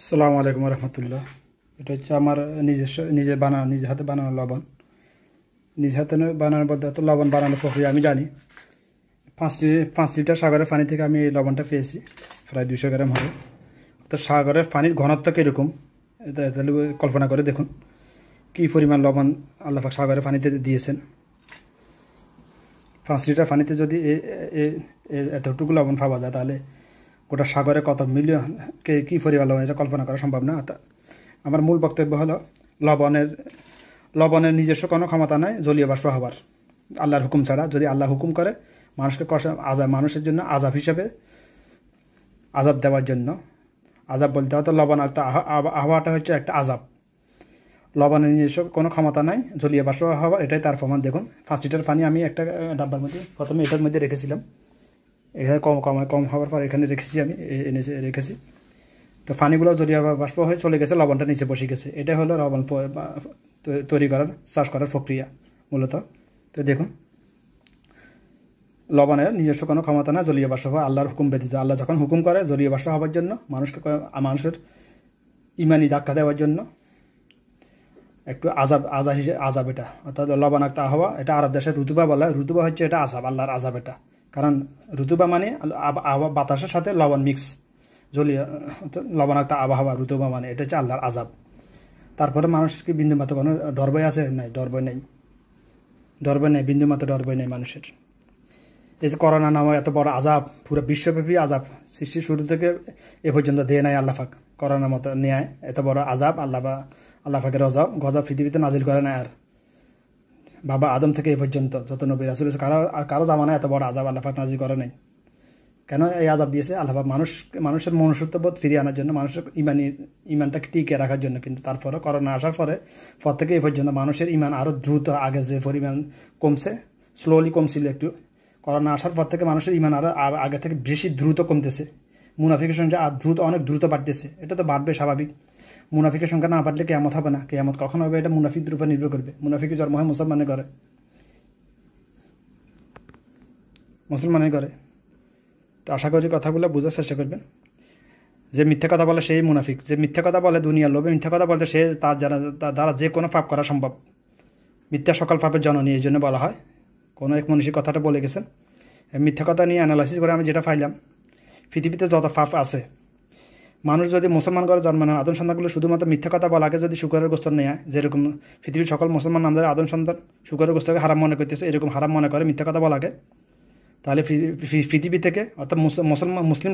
আসসালামু আলাইকুম রহমতুল্লাহ। এটা হচ্ছে আমার নিজে হাতে বানানো লবণ। নিজ হাতে বানানোর বলতে তো লবণ বানানোর প্রক্রিয়া আমি জানি। 5 লিটার সাগরের পানি থেকে আমি এই লবণটা পেয়েছি, প্রায় 200 গ্রাম হবে। তো সাগরের পানির ঘনত্ব কীরকম তাহলে কল্পনা করে দেখুন কী পরিমাণ লবণ আল্লাহ পাক সাগরের পানিতে দিয়েছেন। 5 লিটার পানিতে যদি এতটুকু লবণ পাওয়া যায় তাহলে গোটা সাগরে কত মিলিয়ন কী পরিমাণ লবণ, এটা কল্পনা করা সম্ভব না। আমার মূল বক্তব্য হলো লবণের নিজস্ব কোনো ক্ষমতা নাই জলীয় বাষ্প হবার, আল্লাহর হুকুম ছাড়া। যদি আল্লাহ হুকুম করে মানুষকে মানুষের জন্য আযাব হিসাবে আযাব দেওয়ার জন্য, আযাব বলতে হয়তো লবণাক্ত আবহাওয়াটা হচ্ছে একটা আযাব। লবণের নিজস্ব কোনো ক্ষমতা নাই জলীয় বাষ্প হওয়া, এটাই তার প্রমাণ। দেখুন 5 লিটার পানি আমি একটা ডাব্বার মধ্যে প্রথমে এটার মধ্যে রেখেছিলাম, এখানে কম হওয়ার পর এখানে রেখেছি। তো পানিগুলো জলীয় বাষ্প হয়ে চলে গেছে, লবণটা নিচে বসে গেছে। এটা হলো লবণ তৈরি করার, চাষ করার প্রক্রিয়া মূলত। তো দেখুন লবণের নিজস্ব কোনো ক্ষমতা না জলীয় বাষ্প হওয়া, আল্লাহর হুকুম ব্যতীত। আল্লাহ যখন হুকুম করে জলীয় বাষ্প হওয়ার জন্য, মানুষের ইমানি ধাক্কা দেওয়ার জন্য একটু আজাব এটা, অর্থাৎ লবণাক্ত আবহাওয়া। এটা আরব দেশের ঋতুবা বলা হয়। ঋতুবা হচ্ছে এটা আযাব, আল্লাহর আযাব এটা। কারণ ঋতুবা মানে বাতাসের সাথে লবণ মিক্স, জলীয় লবণাক্ত আবহাওয়া ঋতুবা মানে এটা হচ্ছে আল্লাহর আযাব। তারপরে মানুষ কি বিন্দুমাত্র কোনো ডর ভয় আছে? নাই, ডর ভয় নেই, বিন্দুমাত্র ডর ভয় নেই মানুষের। এই যে করোনা নামক এত বড় আযাব, পুরো বিশ্বব্যাপী আযাব, সৃষ্টির শুরু থেকে এ পর্যন্ত দিয়ে নাই আল্লাহ পাক। করোনার মতো নেয় এত বড় আযাব আল্লাহ পাকের গজব পৃথিবীতে নাজিল করে না। আর বাবা আদম থেকে এ পর্যন্ত যত নবী রাসূল কারো জামানায় এত বড় আযাব আল্লাহ পাক নাজিল করে নাই। কেন এই আযাব দিয়েছে? আল্লাহ পাক মানুষের মনুষ্যত্ববোধ ফিরিয়ে আনার জন্য, মানুষের ইমানটাকে টিকে রাখার জন্য। কিন্তু তারপরে করোনা আসার পর থেকে এই পর্যন্ত মানুষের ইমান আরও দ্রুত, আগে যে পরিমাণ কমছে, স্লোলি কমছিল একটু, করোনা আসার পর থেকে মানুষের ইমান আরও আগে থেকে বেশি দ্রুত কমতেছে। মুনাফিকের সংখ্যা অনেক দ্রুত বাড়তেছে। এটা তো বাড়বে স্বাভাবিক। মুনাফিকের সংখ্যা না বাড়লে কেয়ামত হবে না। কেয়ামত কখন হবে এটা মুনাফিকদের উপর নির্ভর করবে। মুনাফিকের জন্ম হয় মুসলমানের ঘরে। তো আশা করি কথাগুলো বোঝার চেষ্টা করবেন। যে মিথ্যা কথা বলে সেই মুনাফিক, যে মিথ্যা কথা বলে দুনিয়ার লোভে মিথ্যা কথা বলতে, সে তার দ্বারা যে কোনো পাপ করা সম্ভব। মিথ্যা সকল পাপের জননী, এই জন্য বলা হয়। কোনো এক মনীষী কথাটা বলে গেছেন। মিথ্যা কথা নিয়ে অ্যানালাইসিস করে আমি যেটা পাইলাম, পৃথিবীতে যত পাপ আছে, মানুষ যদি মুসলমান ঘরে জন্ম নেয়, আদম সন্তানগুলো শুধুমাত্র মিথ্যা কথা বলাকে যদি শুকরের গোস্ত নেয়, যেরকম পৃথিবীর সকল মুসলমান আমাদের আদম সন্তান শুকরের গোস্তকে হারাম মনে করতেছে, এরকম হারাম মনে করে মিথ্যা কথা বলাকে, তাহলে পৃথিবী থেকে অর্থাৎ মুসলিম